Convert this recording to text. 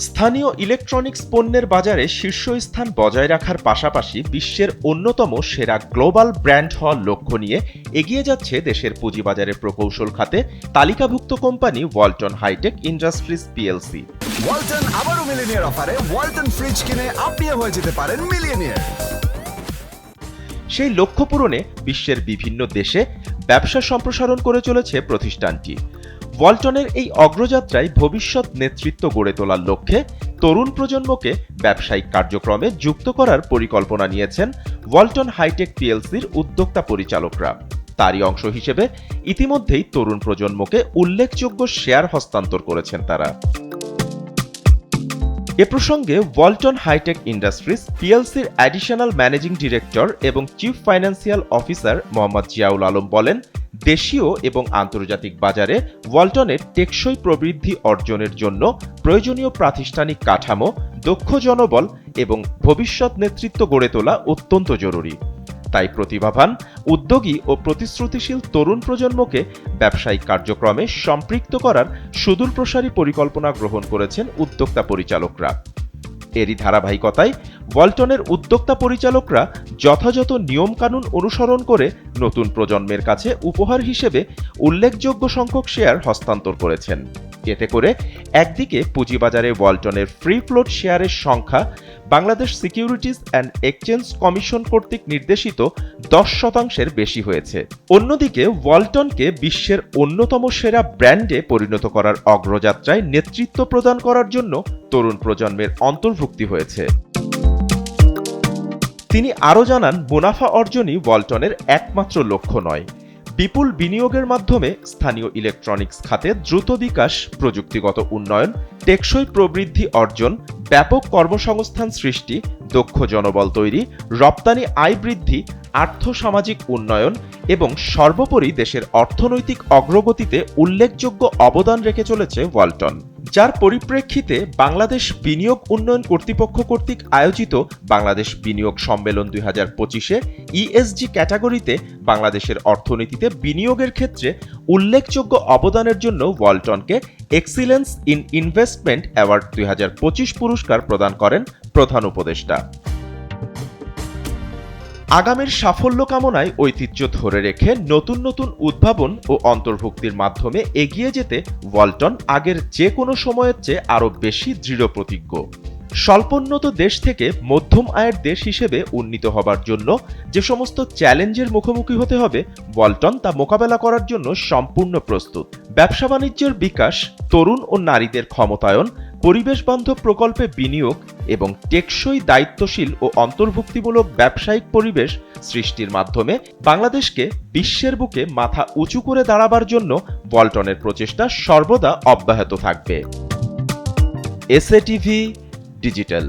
স্থানীয় ইলেকট্রনিক্স পণ্যের বাজারে শীর্ষস্থান বজায় রাখার পাশাপাশি বিশ্বের অন্যতম সেরা গ্লোবাল ব্র্যান্ড হওয়ার লক্ষ্য নিয়ে এগিয়ে যাচ্ছে দেশের পুঁজিবাজারের প্রকৌশল খাতে তালিকাভুক্ত company Walton hitech industries PLC. Walton আবারও মিলিয়নিয়ার অফারে ওয়ালটন ফ্রিজ কিনে আপনিও হয়ে যেতে পারেন মিলিয়নিয়ার। সেই লক্ষ্য পূরণে বিশ্বের বিভিন্ন দেশে ব্যবসা সম্প্রসারণ করে চলেছে প্রতিষ্ঠানটি। ওয়ালটনের এই অগ্রযাত্রায় ভবিষ্যৎ নেতৃত্ব গড়ে তোলার লক্ষ্যে তরুণ প্রজন্মকে ব্যবসায়িক কার্যক্রমে যুক্ত করার পরিকল্পনা নিয়েছেন ওয়ালটন হাইটেক পিএলসির উদ্যোক্তা পরিচালকরা। তারই অংশ হিসেবে ইতিমধ্যেই তরুণ প্রজন্মকে উল্লেখযোগ্য শেয়ার হস্তান্তর করেছেন তারা। এ প্রসঙ্গে ওয়ালটন হাইটেক ইন্ডাস্ট্রিজ পিএলসির অ্যাডিশনাল ম্যানেজিং ডিরেক্টর এবং chief financial officer Mohammad Ziaul Alam বলেন, দেশীয় এবং আন্তর্জাতিক বাজারে ওয়ালটনের টেকসই প্রবৃদ্ধি অর্জনের জন্য প্রয়োজনীয় প্রাতিষ্ঠানিক কাঠামো, দক্ষ জনবল এবং ভবিষ্যৎ নেতৃত্ব গড়ে তোলা অত্যন্ত জরুরি। তাই প্রতিভাবান, উদ্যোগী ও প্রতিশ্রুতিশীল তরুণ প্রজন্মকে ব্যবসায়িক কার্যক্রমে সম্পৃক্ত করার সুদূরপ্রসারী পরিকল্পনা গ্রহণ করেছেন উদ্যোক্তা পরিচালকরা। এরই ধারাবাহিকতায় ওয়ালটনের উদ্যোক্তা পরিচালকরা যথাযথ নিয়মকানুন অনুসরণ করে নতুন প্রজন্মের কাছে উপহার হিসেবে উল্লেখযোগ্য সংখ্যক শেয়ার হস্তান্তর করেছেন। এতে করে একদিকে পুঁজিবাজারে ওয়ালটনের ফ্রি ফ্লোট শেয়ারের সংখ্যা Bangladesh securities and exchange commission কর্তৃক নির্দেশিত 10% বেশি হয়েছে। অন্যদিকে ওয়ালটনকে বিশ্বের অন্যতম সেরা ব্র্যান্ডে পরিণত করার অগ্রযাত্রায় নেতৃত্ব প্রদান করার জন্য তরুণ প্রজন্মের অন্তর্ভুক্তি হয়েছে। তিনি আরও জানান, মুনাফা অর্জনই ওয়ালটনের একমাত্র লক্ষ্য নয়। বিপুল বিনিয়োগের মাধ্যমে স্থানীয় ইলেকট্রনিক্স খাতে দ্রুত বিকাশ, প্রযুক্তিগত উন্নয়ন, টেকসই প্রবৃদ্ধি অর্জন, ব্যাপক কর্মসংস্থান সৃষ্টি, দক্ষ জনবল তৈরি, রপ্তানি আয় বৃদ্ধি, আর্থসামাজিক উন্নয়ন এবং সর্বোপরি দেশের অর্থনৈতিক অগ্রগতিতে উল্লেখযোগ্য অবদান রেখে চলেছে ওয়ালটন। যার পরিপ্রেক্ষিতে বাংলাদেশ বিনিয়োগ উন্নয়ন কর্তৃপক্ষ কর্তৃক আয়োজিত বাংলাদেশ বিনিয়োগ সম্মেলন 2025-এ ইএসজি ক্যাটাগরিতে বাংলাদেশের অর্থনীতিতে বিনিয়োগের ক্ষেত্রে উল্লেখযোগ্য অবদানের জন্য ওয়ালটনকে এক্সিলেন্স ইন ইনভেস্টমেন্ট অ্যাওয়ার্ড 2025 পুরস্কার প্রদান করেন প্রধান উপদেষ্টা। আগামীর সাফল্য কামনায় ঐতিহ্য ধরে রেখে নতুন নতুন উদ্ভাবন ও অন্তর্ভুক্তির মাধ্যমে এগিয়ে যেতে ওয়ালটন আগের যে কোনো সময়ের চেয়ে আরও বেশি দৃঢ় প্রতিজ্ঞ। স্বল্পোন্নত দেশ থেকে মধ্যম আয়ের দেশ হিসেবে উন্নীত হবার জন্য যে সমস্ত চ্যালেঞ্জের মুখোমুখি হতে হবে, ওয়ালটন তা মোকাবেলা করার জন্য সম্পূর্ণ প্রস্তুত। ব্যবসা বাণিজ্যের বিকাশ, তরুণ ও নারীদের ক্ষমতায়ন, পরিবেশ বান্ধব প্রকল্পে বিনিয়োগ এবং টেকসই, দায়িত্বশীল ও অন্তর্ভুক্তিমূলক ব্যবসায়িক পরিবেশ সৃষ্টির মাধ্যমে বাংলাদেশকে বিশ্বের বুকে মাথা উঁচু করে দাঁড়াবার জন্য ওয়ালটনের প্রচেষ্টা সর্বদা অব্যাহত থাকবে। SATV digital.